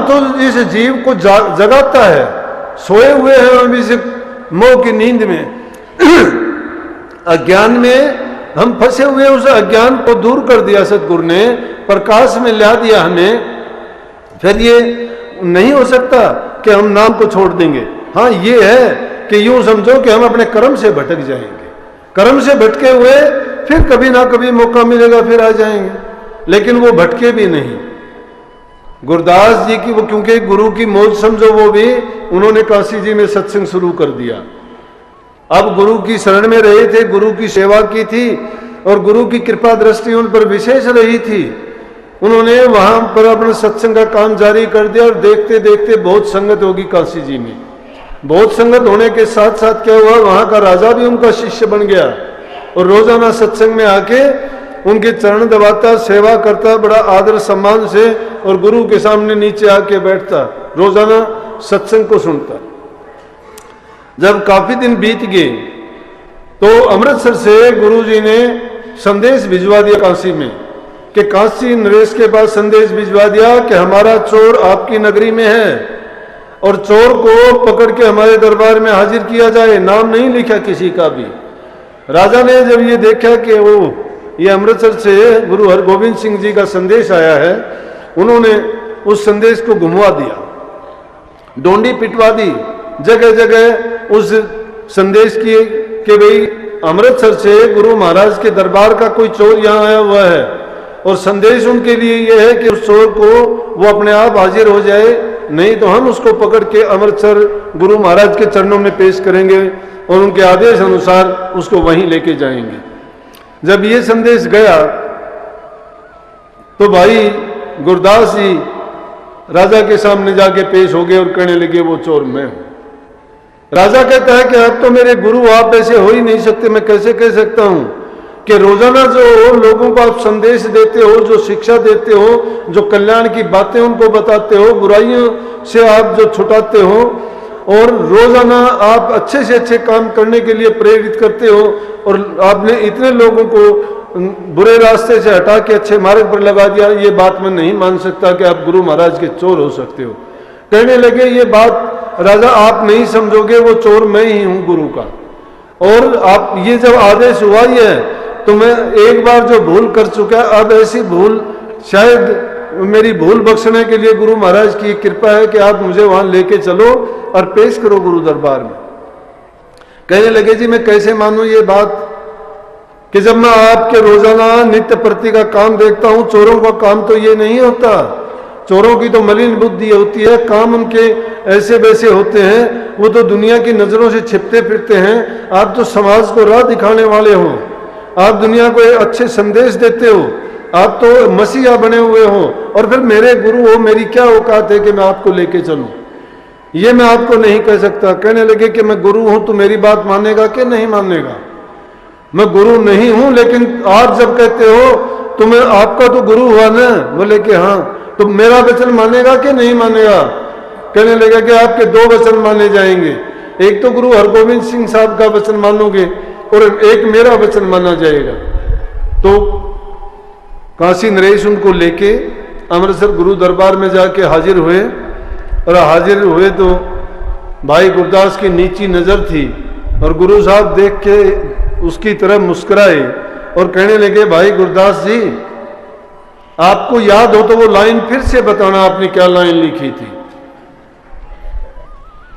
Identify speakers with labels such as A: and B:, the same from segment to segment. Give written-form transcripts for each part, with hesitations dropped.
A: तो इस जीव को जगाता है। सोए हुए हैं हम इस मोह की नींद में, अज्ञान में हम फंसे हुए, उस अज्ञान को दूर कर दिया सतगुरु ने, प्रकाश में ला दिया हमें। फिर ये नहीं हो सकता कि हम नाम को छोड़ देंगे। हाँ, ये है कि यूं समझो कि हम अपने कर्म से भटक जाएंगे, कर्म से भटके हुए फिर कभी ना कभी मौका मिलेगा फिर आ जाएंगे, लेकिन वो भटके भी नहीं। गुरदास जी की वो, क्योंकि गुरु की मौज समझो, वो भी उन्होंने काशी जी में सत्संग शुरू कर दिया। अब गुरु की शरण में रहे थे, गुरु की सेवा की थी और गुरु की कृपा दृष्टि उन पर विशेष रही थी। उन्होंने वहां पर अपना सत्संग का काम जारी कर दिया और देखते देखते बहुत संगत होगी काशी जी में। बहुत संगत होने के साथ साथ क्या हुआ, वहां का राजा भी उनका शिष्य बन गया और रोजाना सत्संग में आके उनके चरण दबाता, सेवा करता बड़ा आदर सम्मान से, और गुरु के सामने नीचे आके बैठता, रोजाना सत्संग को सुनता। जब काफी दिन बीत गए तो अमृतसर से गुरुजी ने संदेश भिजवा दिया काशी में, कि काशी नरेश के पास संदेश भिजवा दिया कि हमारा चोर आपकी नगरी में है और चोर को पकड़ के हमारे दरबार में हाजिर किया जाए। नाम नहीं लिखा किसी का भी। राजा ने जब ये देखा कि ये अमृतसर से गुरु हरगोविंद सिंह जी का संदेश आया है, उन्होंने उस संदेश को घुमवा दिया, डोंडी पिटवा दी जगह जगह उस संदेश की कि भाई अमृतसर से गुरु महाराज के दरबार का कोई चोर यहाँ आया हुआ है, और संदेश उनके लिए यह है कि उस चोर को वो अपने आप हाजिर हो जाए, नहीं तो हम उसको पकड़ के अमृतसर गुरु महाराज के चरणों में पेश करेंगे और उनके आदेश अनुसार उसको वहीं लेके जाएंगे। जब ये संदेश गया तो भाई गुरदास जी राजा के सामने जाके पेश हो गए और कहने लगे वो चोर मैं हूं। राजा कहता है कि अब तो मेरे गुरु आप ऐसे हो ही नहीं सकते, मैं कैसे कह सकता हूं कि रोजाना जो लोगों को आप संदेश देते हो, जो शिक्षा देते हो, जो कल्याण की बातें उनको बताते हो, बुराइयों से आप जो छुटाते हो और रोजाना आप अच्छे से अच्छे काम करने के लिए प्रेरित करते हो, और आपने इतने लोगों को बुरे रास्ते से हटा के अच्छे मार्ग पर लगा दिया, ये बात मैं नहीं मान सकता कि आप गुरु महाराज के चोर हो सकते हो। कहने लगे ये बात राजा आप नहीं समझोगे, वो चोर मैं ही हूं गुरु का, और आप ये जब आदेश हुआ ही है तो मैं एक बार जो भूल कर चुका, अब ऐसी भूल शायद मेरी भूल बख्शने के लिए गुरु महाराज की कृपा है कि आप मुझे वहां लेके चलो और पेश करो गुरु दरबार में। कहने लगे जी मैं कैसे मानूं ये बात कि जब मैं आपके रोजाना नित्य प्रति का काम देखता हूं, चोरों का काम तो ये नहीं होता, चोरों की तो मलिन बुद्धि होती है, काम उनके ऐसे वैसे होते हैं, वो तो दुनिया की नजरों से छिपते फिरते हैं। आप तो समाज को राह दिखाने वाले हो, आप दुनिया को एक अच्छे संदेश देते हो, आप तो मसीहा बने हुए हो, और फिर मेरे गुरु हो, मेरी क्या औकात है कि मैं आपको लेके चलूं? ये मैं आपको नहीं कह सकता। कहने लगे कि मैं गुरु हूं तो मेरी बात मानेगा कि नहीं मानेगा? मैं गुरु नहीं हूं, लेकिन आप जब कहते हो तो मैं आपका तो गुरु हुआ ना। बोले कि हाँ, तो मेरा वचन मानेगा कि नहीं मानेगा? कहने लगा कि आपके दो वचन माने जाएंगे, एक तो गुरु हरगोविंद सिंह साहब का वचन मानोगे और एक मेरा वचन माना जाएगा। तो काशी नरेश उनको लेके अमृतसर गुरु दरबार में जाके हाजिर हुए, और हाजिर हुए तो भाई गुरदास की नीची नजर थी, और गुरु साहब देख के उसकी तरफ मुस्कुराए और कहने लगे भाई गुरदास जी आपको याद हो तो वो लाइन फिर से बताना, आपने क्या लाइन लिखी थी,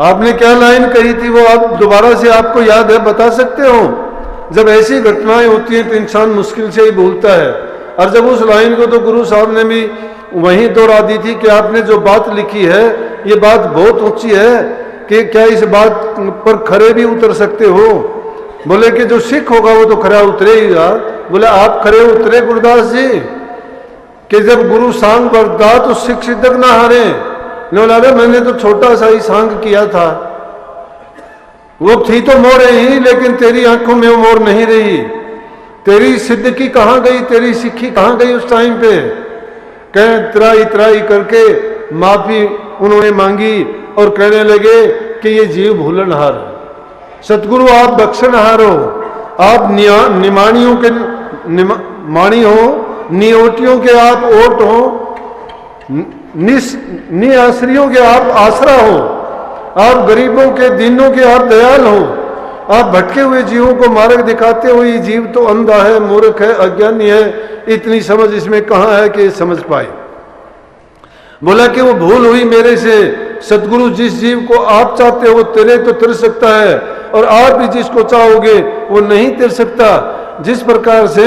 A: आपने क्या लाइन कही थी, वो आप दोबारा से आपको याद है, बता सकते हो? जब ऐसी घटनाएं होती हैं तो इंसान मुश्किल से ही भूलता है। और जब उस लाइन को तो गुरु साहब ने भी वहीं दोहरा दी थी कि आपने जो बात लिखी है ये बात बहुत ऊंची है कि क्या इस बात पर खरे भी उतर सकते हो? बोले कि जो सिख होगा वो तो खरा उतरेगा। बोले आप खरे उतरे गुरदास जी कि जब गुरु सांग बरता तो सिख सिद्धक ना हारे। बोला मैंने तो छोटा सा ही सांग किया था, वो थी तो मोरे ही, लेकिन तेरी आंखों में वो मोर नहीं रही। तेरी सिद्धकी कहाँ गई, तेरी सिक्खी कहाँ गई उस टाइम पे? कह त्राई त्राई करके माफी उन्होंने मांगी और कहने लगे कि ये जीव भूलनहार है, सतगुरु आप बख्शनहार हो, आप निमाणियों के माणी हो, नियोटियों के आप ओट हो, निआश्रियों के आप आसरा हो, आप गरीबों के, दीनों के आप दयाल हो, आप भटके हुए जीवों को मार्ग दिखाते हो। ये जीव तो अंधा है, मूर्ख है, अज्ञानी है, इतनी समझ इसमें कहाँ है कि समझ पाए। बोला कि वो भूल हुई मेरे से। सतगुरु जिस जीव को आप चाहते हो वो तिरे तो तिर सकता है, और आप भी जिसको चाहोगे वो नहीं तिर सकता। जिस प्रकार से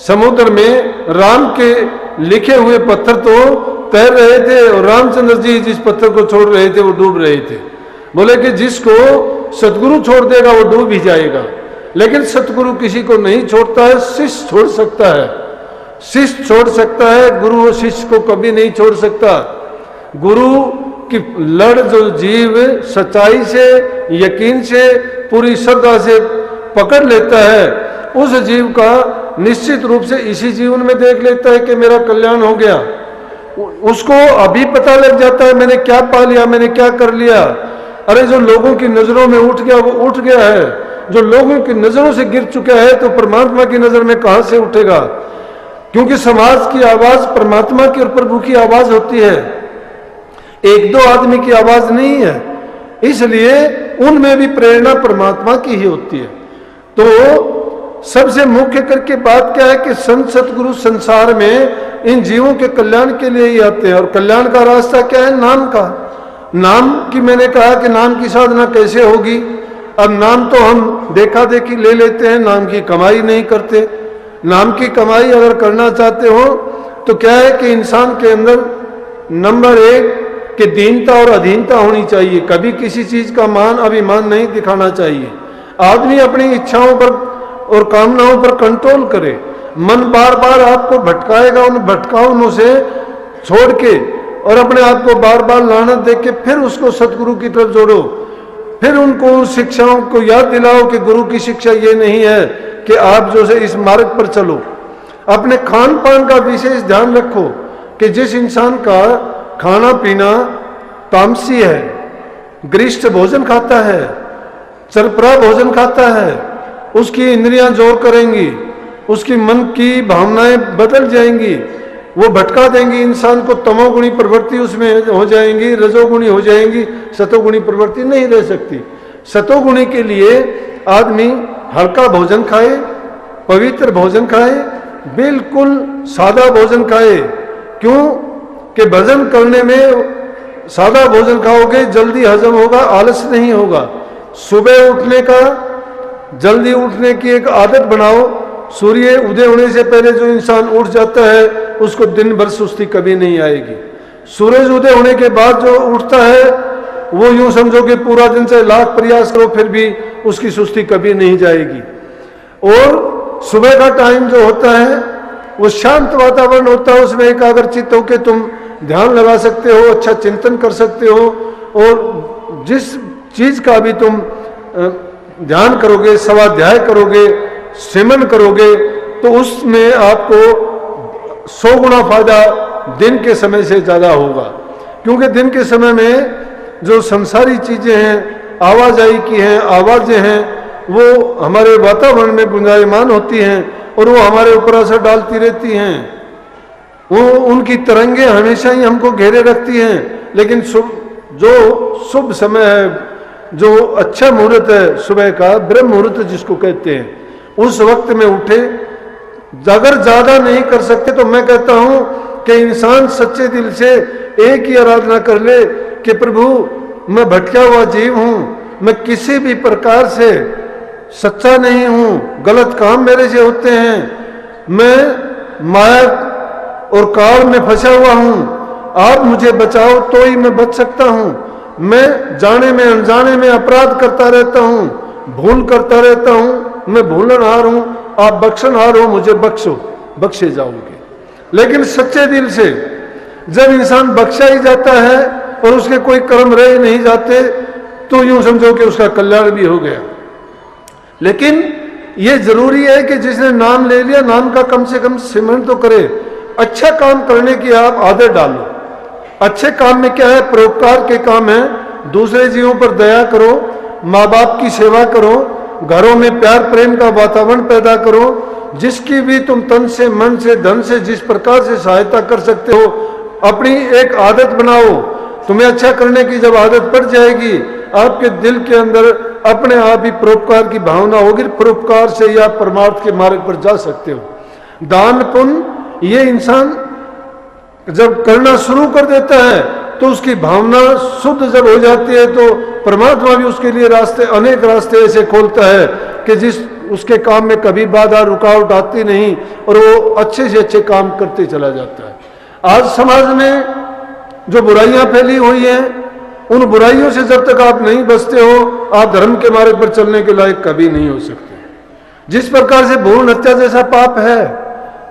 A: समुद्र में राम के लिखे हुए पत्थर तो तैर रहे थे और रामचंद्र जी जिस पत्थर को छोड़ रहे थे वो डूब रहे थे। बोले कि जिसको सतगुरु छोड़ देगा वो डूब ही जाएगा, लेकिन सतगुरु किसी को नहीं छोड़ता है, शिष्य छोड़ सकता है। शिष्य छोड़ सकता है, गुरु और शिष्य को कभी नहीं छोड़ सकता। गुरु की लड़ जो जीव सच्चाई से, यकीन से, पूरी श्रद्धा से पकड़ लेता है, उस जीव का निश्चित रूप से इसी जीवन में देख लेता है कि मेरा कल्याण हो गया। उसको अभी पता लग जाता है मैंने क्या पा लिया, मैंने क्या कर लिया। अरे जो लोगों की नजरों में उठ गया वो उठ गया है, जो लोगों की नजरों से गिर चुका है तो परमात्मा की नजर में कहां से उठेगा। क्योंकि समाज की आवाज परमात्मा की और प्रभु की आवाज होती है, एक दो आदमी की आवाज नहीं है। इसलिए उनमें भी प्रेरणा परमात्मा की ही होती है। तो सबसे मुख्य करके बात क्या है कि संत सतगुरु संसार में इन जीवों के कल्याण के लिए ही आते हैं। और कल्याण का रास्ता क्या है? नाम का। नाम की मैंने कहा कि नाम की साधना कैसे होगी। अब नाम तो हम देखा देखी ले लेते हैं, नाम की कमाई नहीं करते। नाम की कमाई अगर करना चाहते हो तो क्या है कि इंसान के अंदर नंबर एक कि दीनता और अधीनता होनी चाहिए। कभी किसी चीज का मान अभिमान नहीं दिखाना चाहिए। आदमी अपनी इच्छाओं पर और कामनाओं पर कंट्रोल करे। मन बार बार आपको भटकाएगा, उन भटकावों से छोड़ के और अपने आप को बार बार लानत दे के फिर उसको सतगुरु की तरफ जोड़ो। फिर उनको उन शिक्षाओं को याद दिलाओ कि गुरु की शिक्षा ये नहीं है कि आप जो से इस मार्ग पर चलो। अपने खान पान का विशेष ध्यान रखो कि जिस इंसान का खाना पीना तामसी है, गरिष्ठ भोजन खाता है, चरपरा भोजन खाता है, उसकी इंद्रियां जोर करेंगी, उसकी मन की भावनाएं बदल जाएंगी, वो भटका देंगी इंसान को। तमोगुणी प्रवृत्ति उसमें हो जाएंगी, रजोगुणी हो जाएंगी, सतोगुणी प्रवृत्ति नहीं रह सकती। सतोगुणी के लिए आदमी हल्का भोजन खाए, पवित्र भोजन खाए, बिल्कुल सादा भोजन खाए। क्यों कि भजन करने में सादा भोजन खाओगे जल्दी हजम होगा, आलस नहीं होगा। सुबह उठने का, जल्दी उठने की एक आदत बनाओ। सूर्य उदय होने से पहले जो इंसान उठ जाता है उसको दिन भर सुस्ती कभी नहीं आएगी। सूरज उदय होने के बाद जो उठता है वो यूं समझो कि पूरा दिन से लाख प्रयास करो फिर भी उसकी सुस्ती कभी नहीं जाएगी। और सुबह का टाइम जो होता है वो शांत वातावरण होता है, उसमें एकाग्रचित्त होकर तुम ध्यान लगा सकते हो, अच्छा चिंतन कर सकते हो। और जिस चीज का भी तुम ध्यान करोगे, स्वाध्याय करोगे, सिमरन करोगे तो उसमें आपको 100 गुना फायदा दिन के समय से ज्यादा होगा। क्योंकि दिन के समय में जो संसारी चीजें हैं, आवाजाही की हैं, आवाजें हैं, वो हमारे वातावरण में गुंजायमान होती हैं और वो हमारे ऊपर असर डालती रहती हैं। वो उनकी तरंगे हमेशा ही हमको घेरे रखती हैं। लेकिन जो शुभ समय है, जो अच्छा मुहूर्त है सुबह का, ब्रह्म मुहूर्त जिसको कहते हैं, उस वक्त में उठे। अगर ज्यादा नहीं कर सकते तो मैं कहता हूं कि इंसान सच्चे दिल से एक ही आराधना कर ले कि प्रभु मैं भटका हुआ जीव हूं, मैं किसी भी प्रकार से सच्चा नहीं हूं, गलत काम मेरे से होते हैं, मैं माया और काल में फंसा हुआ हूं, आप मुझे बचाओ तो ही मैं बच सकता हूं। मैं जाने में अनजाने में अपराध करता रहता हूं, भूल करता रहता हूं, मैं भूलनहार हूं, आप बख्शनहार हो, मुझे बख्शो, बख्शे जाओगे। लेकिन सच्चे दिल से जब इंसान बख्शा ही जाता है और उसके कोई कर्म रह नहीं जाते तो यूं समझो कि उसका कल्याण भी हो गया। लेकिन यह जरूरी है कि जिसने नाम ले लिया, नाम का कम से कम सिमरन तो करे। अच्छा काम करने की आप आदत डालो। अच्छे काम में क्या है? परोपकार के काम है। दूसरे जीवों पर दया करो, माँ बाप की सेवा करो, घरों में प्यार प्रेम का वातावरण पैदा करो। जिसकी भी तुम तन से, मन से, धन से जिस प्रकार से सहायता कर सकते हो अपनी एक आदत बनाओ। तुम्हें अच्छा करने की जब आदत पड़ जाएगी, आपके दिल के अंदर अपने आप ही परोपकार की भावना होगी। परोपकार से ही आप परमार्थ के मार्ग पर जा सकते हो। दान पुण्य ये इंसान जब करना शुरू कर देता है तो उसकी भावना शुद्ध जब हो जाती है तो परमात्मा भी उसके लिए रास्ते, अनेक रास्ते ऐसे खोलता है कि जिस उसके काम में कभी बाधा रुकावट आती नहीं और वो अच्छे से अच्छे काम करते चला जाता है। आज समाज में जो बुराइयां फैली हुई हैं, उन बुराइयों से जब तक आप नहीं बचते हो, आप धर्म के मार्ग पर चलने के लायक कभी नहीं हो सकते। जिस प्रकार से भ्रूण हत्या जैसा पाप है,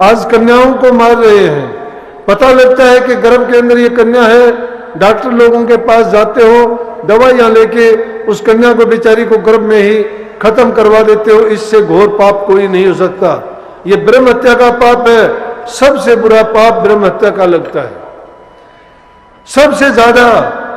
A: आज कन्याओं को मार रहे हैं। पता लगता है कि गर्भ के अंदर ये कन्या है, डॉक्टर लोगों के पास जाते हो, दवाइयां लेके उस कन्या को, बेचारी को गर्भ में ही खत्म करवा देते हो। इससे घोर पाप कोई नहीं हो सकता। ये ब्रह्म हत्या का पाप है। सबसे बुरा पाप ब्रह्म हत्या का लगता है। सबसे ज्यादा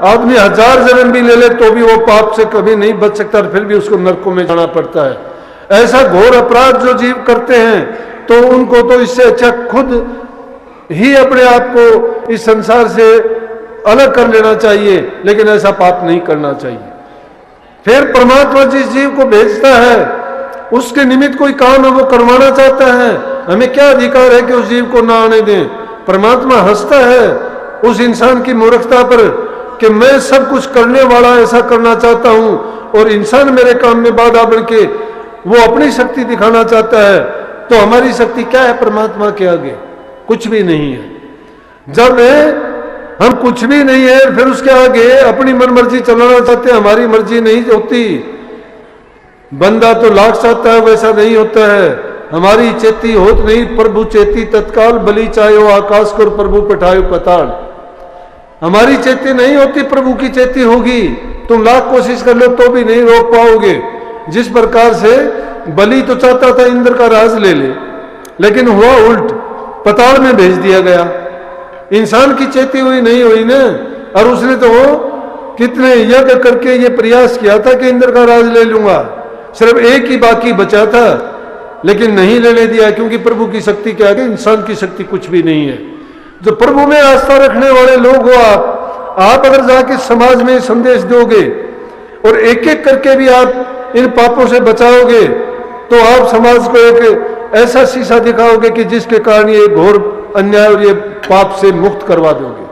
A: आदमी 1000 जन्म भी ले ले तो भी वो पाप से कभी नहीं बच सकता, फिर भी उसको नरकों में जाना पड़ता है। ऐसा घोर अपराध जो जीव करते हैं तो उनको तो इससे अच्छा खुद ही अपने आप को इस संसार से अलग कर लेना चाहिए, लेकिन ऐसा पाप नहीं करना चाहिए। फिर परमात्मा जिस जीव को भेजता है उसके निमित्त कोई काम है वो करवाना चाहता है। हमें क्या अधिकार है कि उस जीव को ना आने दें? परमात्मा हंसता है उस इंसान की मूर्खता पर कि मैं सब कुछ करने वाला ऐसा करना चाहता हूं और इंसान मेरे काम में बाधा बन के वो अपनी शक्ति दिखाना चाहता है। तो हमारी शक्ति क्या है परमात्मा के आगे? कुछ भी नहीं है। जब हम कुछ भी नहीं है फिर उसके आगे अपनी मन मर्जी चलाना चाहते हैं, हमारी मर्जी नहीं होती। बंदा तो लाख चाहता है, वैसा नहीं होता है। हमारी चेती होत नहीं, प्रभु चेती तत्काल, बलि चाहे आकाश कर प्रभु पठायो पताल। हमारी चेती नहीं होती, प्रभु की चेती होगी। तुम लाख कोशिश कर लो तो भी नहीं रोक पाओगे। जिस प्रकार से बलि तो चाहता था इंद्र का राज ले ले, लेकिन हुआ उल्ट, पताल में भेज दिया गया। इंसान की चेती हुई नहीं हुई ना। और उसने तो वो कितने यज्ञ करके ये प्रयास किया था कि इंद्र का राज ले लूंगा, सिर्फ एक ही बाकी बचा था, लेकिन नहीं लेने दिया, क्योंकि प्रभु की शक्ति के आगे इंसान की शक्ति कुछ भी नहीं है। जो प्रभु में आस्था रखने वाले लोग हो आप अगर जाके समाज में संदेश दोगे और एक एक करके भी आप इन पापों से बचाओगे तो आप समाज को एक ऐसा शीशा दिखाओगे कि जिसके कारण ये घोर अन्याय और ये पाप से मुक्त करवा दोगे।